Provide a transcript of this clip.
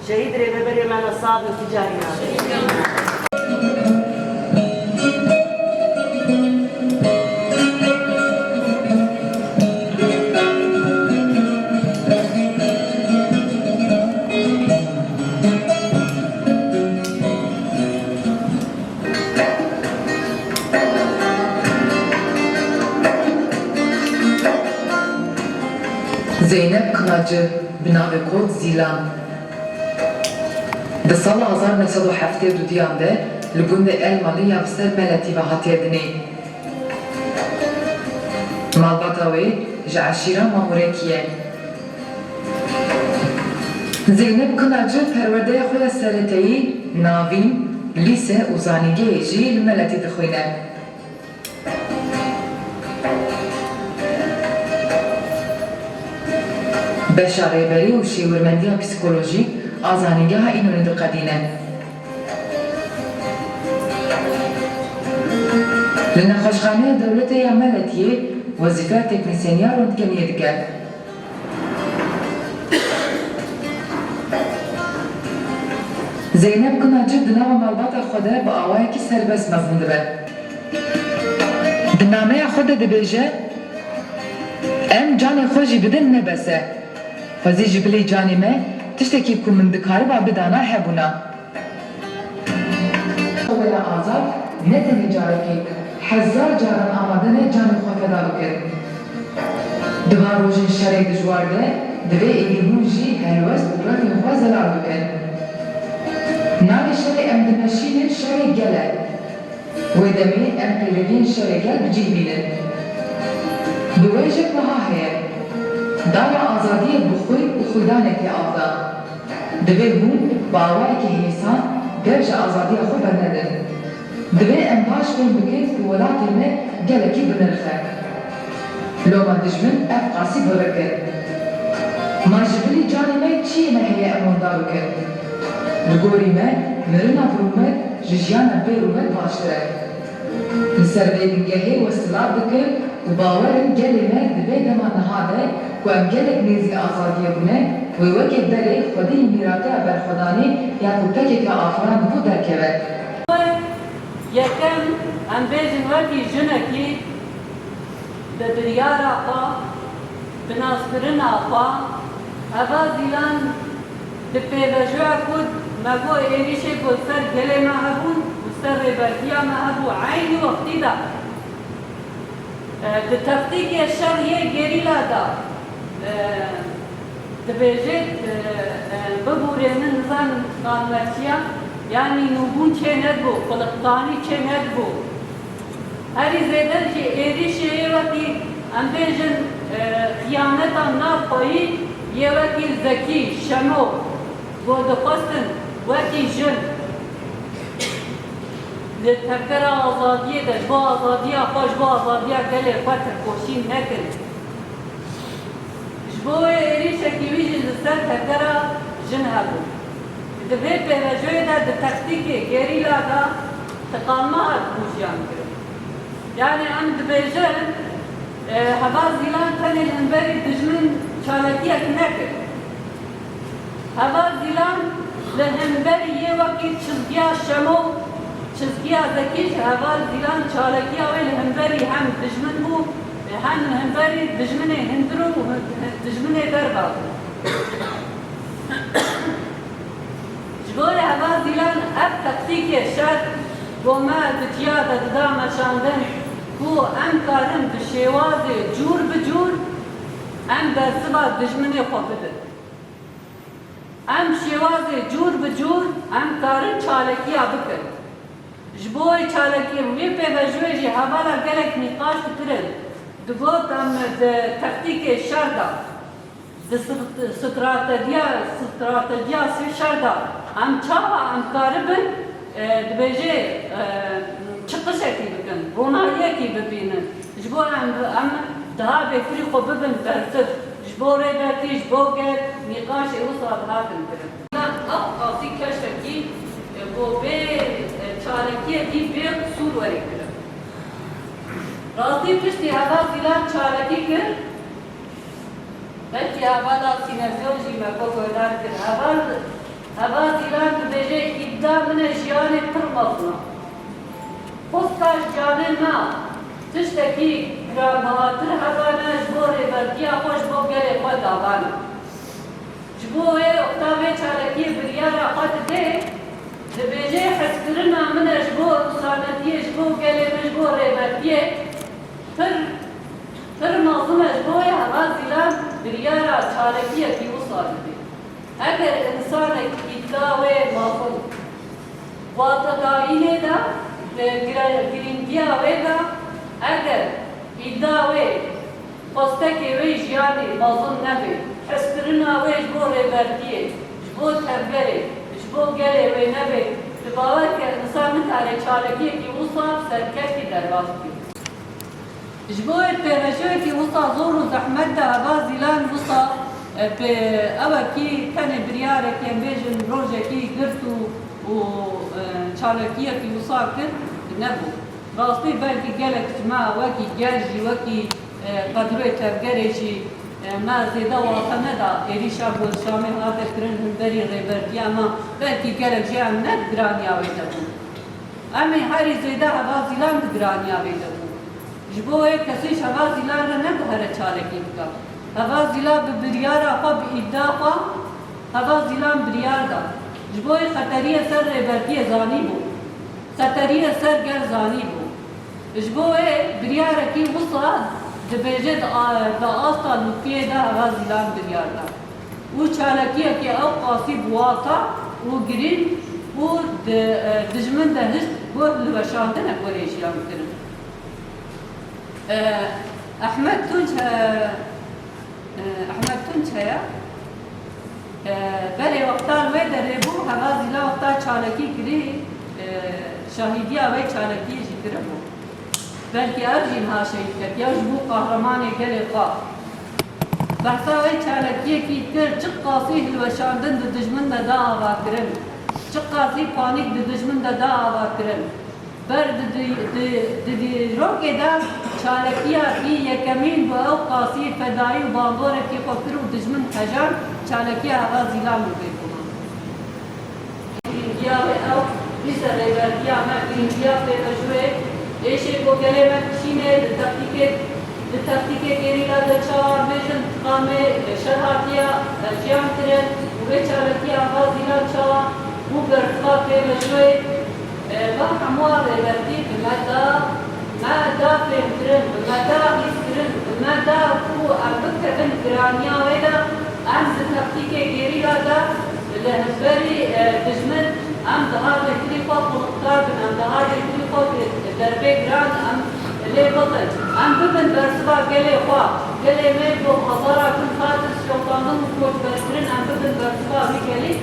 شهيد ريبابري من الصعب التجاري. Zeynep Kınacı, Binavekot Zilan. Di sala 1970 duyan de li gundê Elmalê ya Ser Meletî ve hatiye dinê. Malbata wê ji eşîra Mamurekî ye. Zeynep Kınacı perwerdeya xwe ya sereteyî, navîn, lîse û zanîngehê jî li Meletî dixwîne. Beşa rêberî û şêwirmendiya psîkolojîk a zanîngeha Înonî diqedîne. Li nexweşxaneya Dewletê ya Meletiyê wezîfeya teknîsyeniya röntgeniyê dike. Zeynep Kınacı di nava malbata xwe de bi awayekî serbest mezin dibe. Di nameya xwe de dibêje em canê xwe jî bidin nebese. Xwezî ji bilê canê me tiştekî ku min dikariba bidana hebûna. Xweya azad ne tenê carekê hezar caran amade ne canê xwe feda bikir. Di van rojên şerê dijwar de divê êdîbûn jî helwest û refên xwe zelal bikin. Navê şerê em dimeşînin şerê gel e. Wê demê em pêleviyên şerê gel bicih bînin. Bi wê jî wiha heye. Dava azadiye bi xwe û xwîdanekê avda. Divê hûn bi awayekî hêsan dev ji azadiya xwe bernedin. Divê em baş fêm bikin ku welatê me gelekî binirxe. Loma dijmin ev qasî birikin. Ma ji bilî canê me çiyê me heye em wenda bikin. Li gorî me mirina birûmet ji jiyana bêrûmet baştir e. Li ser vê dingehê westilav dikin û bawerin gelê me di vê dema niha de ku em gelek nêzî azadiye bûne wê wekî derê xwediyên mîrateya berxwedanî ya ku tekeke afiran dibû derkeve. Yekem em bêjin wekî jinekî di biryara xwe, bi nazkirina xwe, heva zîlan di pêvejoya ku me bo êrişê ku ser gelê me hebûn û ser rêbertiya me hebû eynî wextî de di teftîkê şeriyê gerîla da dibêjêt bibûrênin nizamin qanûnmerciya yanî nûbûn çê nedibû, quliqdanî çê nedibû. Herî zêde jî êrişê yê wekî em bêjin xiyaneta navxweyî yê wekî zekî, şemo got dixwestin wekî jin li tevgera azadiyê de ji bo azadiya xwe ji bo azadiya gelê xwe tirkoşîn nekin. Ji bo wê êrişekî wî jî li ser tevgera jin hebû. Di vê pêvejoyê de di textîkê gerîla da tiqalmeha dibûjiyan kirin. Yani em dibêjin heva zîlan tenê li hemberî dijmin çalakiyek nekir. Heva zîlan li hemberî yê wekî çizgiya şemo çizgiya zekî ji heva zîlan çalakiya wê li hemberî hem dijmin bû hem li hemberî dijminê hindir û dijminê derva bû. Ji bo lê heva zîlan ev teqtîkê şer bo me di ciya de dida meşandin ku em karin bi şêwazê cûr bi cûr em bersiva dijminê xwe bidin. Em şêwazê cûr bi cûr em karin çalakiya bikin. Ji bo wê çalakiyê wê pêvejoyê jî hevala gelek nîqaş dikirin. Di got em di teqtîkê şer da di stratejiya şer da em çawa em karibin dibêje çıqişekî bikin, ronayiyekî bibînin. Ji bo em daha bêfirî xwe bibin bersiv. Ji bo rêbertî, ji bo gel nîqaşê wisa dihatin kirin. Ev qasî keşfekî bo bê çalakiye dî bê qusûr werî kirin. Rastî piştî heva zîlan çalakî kir, belkî hevala sînezyon jî me xwe guhdar kir. Heval هوا زیلان ببیجه ادعا من جیان قرمزنا خودکاش جانه ما تشتکی گرانهاتر هوانه جبو ریبردیا خوش بو گره خود آوانه جبو اقتابه چارکی بریارا خود ده دبیجه حسکرنا من جبو انسانتیه جبو گله جبو ریبردیه پر مازم جبوی هوا زیلان بریارا چارکیه کی وصاله ده اگر انسان ادعاوه مازم واقعی دا گرینگیا ویدا اگر ادعاوه خواستکی وی جیانی مازن نبی حسکرنا وی جبو ریبردیه جبو ترگره جبو گره وی نبی باور که انسان تاره چالکی کی وصاب سرکشی درواز کی جبو پیرشوی کی وصا زور و زحمت دا هوا زیلان وصا به اوه کی تن بریاره که بیجن روژه کی گرتو و چالکیه کی وصا کرد نبو راستی بلکه گلک جماع وکی گلجی وکی قدروی تبگره جی ما زیده واقع ندا ایریشا بود شامل آده کرن هنبری ریبردی اما بلکه گلک جی هم ند گرانی آویده بود اما هری زیده هوا زیلان گرانی آویده بود جبوه کسیش هوا زیلان را نبو هر چالکی بکا هوا زیلان ببریارا خواب ادعا هوا زیلان بریار دا جبوه خطریه سر ریبردی زانی بود خطریه سر گر زانی بود جبوه بریاره کی وصاد دبیجه دا آستا لکیه دا هوا زیلان بریار دا او چالکیه که او قاسی بواتا او گرین او دجمن دا هست بو لوشاندنه بوریشیان کرن احمد تونج هیا بله وقتان وی در ریبو هوا زیلان وقتا چالکی کری شاهدی آوی چالکی جکره بو بلکه ارجین ها شهید کرد یا جبو قهرمان گل خواه بحثا وی چالکیه کی کر چق قاسی هلوشاندن ده دجمن ده دا آوا کرن چق قاسی پانیک ده دجمن ده دا آوا کرن بر ده روکه ده چالکیه کی یکمین با او قاسی فدایی و باندوره کی خفر و دجمن خجان چالکیه هوا زیلان رو بیکنن یا او بیسه ریبردیا مکرینگیا پیدشوه ایشه کو گله مکشینه تفتیکه گریلا ده چار بیشن قامه شرحاتیا جیان کرن و به چالکیه هوا زیلان چوا و برخوا پیدشوه با هموار ریبردی بمدا مدا فهمترن بمدا حسکرن بمدا کو اربکتن گرانیا ویدا امز تفتیکه گریلا ده لهزبری دجمن ام دهار لکلی خواب مختار بن ام دهار لکلی خواب دربه گران ام لی بطل ام ببن برسوا گلی خواب گلی مید و هزارا کن خاطر شوطاندن و کوچ برسرین ام ببن برسوا بی گلی